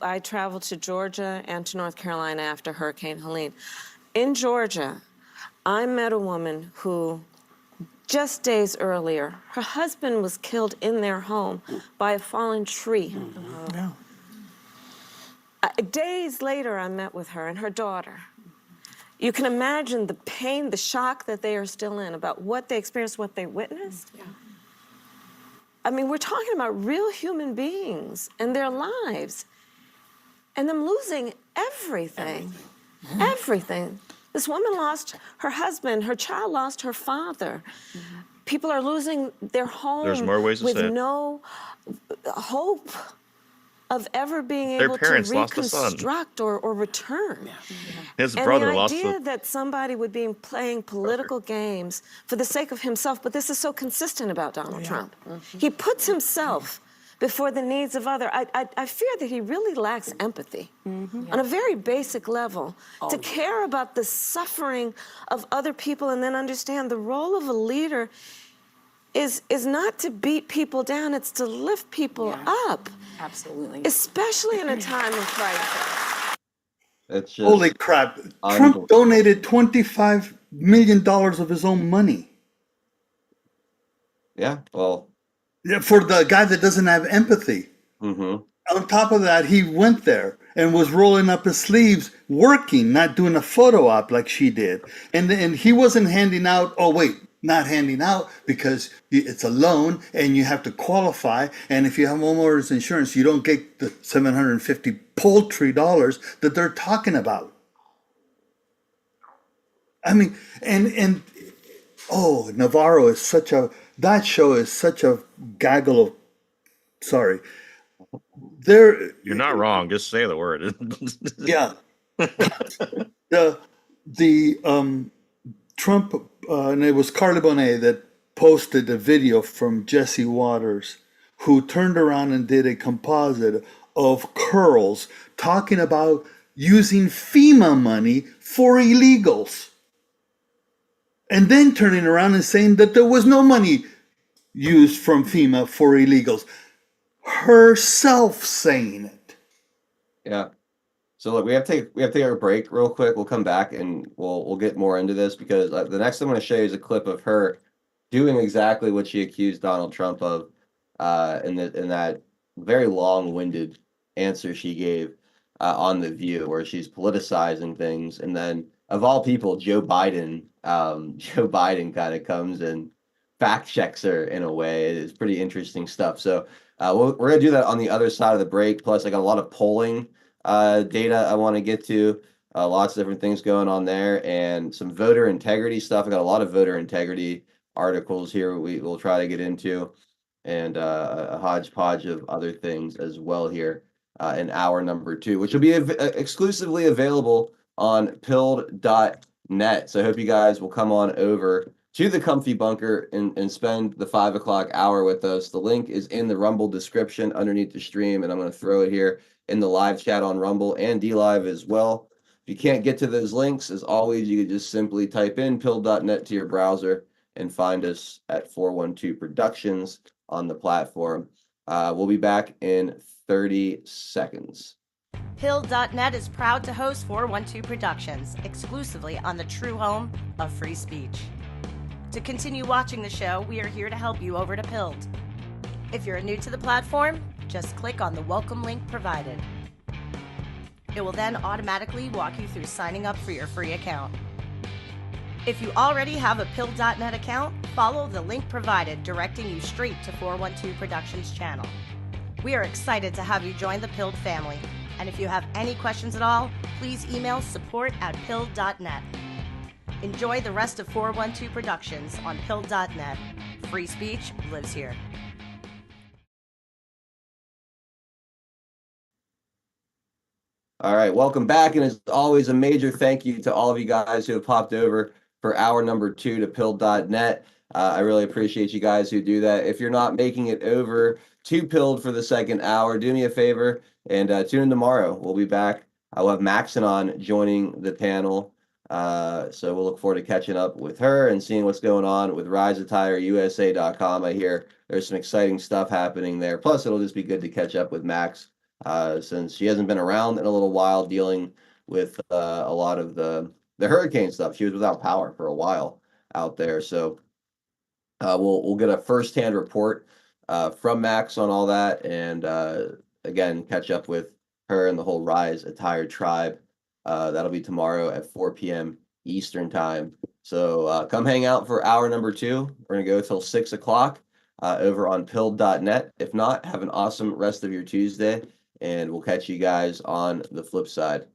I traveled to Georgia and to North Carolina after Hurricane Helene. In Georgia, I met a woman who just days earlier, her husband was killed in their home by a fallen tree. Days later, I met with her and her daughter. You can imagine the pain, the shock that they are still in about what they experienced, what they witnessed. I mean, we're talking about real human beings and their lives, and them losing everything. Everything. This woman lost her husband, her child lost her father. People are losing their home
There's more ways to
with
say it.
no hope of ever being
Their
able to
parents lost a son.
reconstruct or return.
His
And
brother
the
lost
idea
the...
that somebody would be playing political games for the sake of himself, but this is so consistent about Donald Trump. He puts himself before the needs of others. I fear that he really lacks empathy on a very basic level to care about the suffering of other people and then understand the role of a leader is not to beat people down, it's to lift people up.
Absolutely.
Especially in a time of crisis.
It's just
Holy crap. Trump donated $25 million of his own money.
Yeah, well.
Yeah, for the guy that doesn't have empathy. On top of that, he went there and was rolling up his sleeves, working, not doing a photo op like she did. And he wasn't handing out, not handing out because it's a loan and you have to qualify. And if you have homeowners insurance, you don't get the $750 paltry dollars that they're talking about. I mean, and Navarro is that show is such a gaggle of, sorry.
You're not wrong. Just say the word.
Yeah. the Trump, and it was Carly Bonet that posted a video from Jesse Waters, who turned around and did a composite of curls talking about using FEMA money for illegals. And then turning around and saying that there was no money used from FEMA for illegals. Herself saying it.
Yeah. So look, we have to take a break real quick. We'll come back and we'll get more into this because the next thing I'm going to show you is a clip of her doing exactly what she accused Donald Trump of in that very long-winded answer she gave on The View, where she's politicizing things, and then of all people, Joe Biden kind of comes and fact checks her in a way. It's pretty interesting stuff. So we're going to do that on the other side of the break. Plus, I got a lot of polling data I want to get to. Lots of different things going on there, and some voter integrity stuff. I got a lot of voter integrity articles here we will try to get into, and a hodgepodge of other things as well here in hour number 2, which will be exclusively available on pilled.net. So I hope you guys will come on over to the comfy bunker and spend the 5 o'clock hour with us. The link is in the Rumble description underneath the stream, and I'm going to throw it here in the live chat on Rumble and DLive as well. If you can't get to those links, as always, you could just simply type in pilled.net to your browser and find us at 412 Productions on the platform. We'll be back in 30 seconds.
Pilled.net is proud to host 412 Productions exclusively on the true home of free speech. To continue watching the show, we are here to help you over to Pilled. If you're new to the platform, just click on the welcome link provided. It will then automatically walk you through signing up for your free account. If you already have a Pilled.net account, follow the link provided directing you straight to 412 Productions channel. We are excited to have you join the Pilled family, and if you have any questions at all, please email support@pilled.net. Enjoy the rest of 412 Productions on Pilled.net. Free speech lives here.
All right, welcome back, and as always, a major thank you to all of you guys who have popped over for hour number 2 to Pilled.net. I really appreciate you guys who do that. If you're not making it over to Pilled for the second hour, do me a favor and tune in tomorrow. We'll be back. I'll have Maxon on joining the panel. So we'll look forward to catching up with her and seeing what's going on with RiseAttireUSA.com. I hear there's some exciting stuff happening there. Plus, it'll just be good to catch up with Max since she hasn't been around in a little while dealing with a lot of the hurricane stuff. She was without power for a while out there. So we'll get a firsthand report from Max on all that, and again, catch up with her and the whole Rise Attire tribe. That'll be tomorrow at 4 p.m. Eastern time. So come hang out for hour number 2. We're going to go till 6 o'clock over on pilled.net. If not, have an awesome rest of your Tuesday, and we'll catch you guys on the flip side.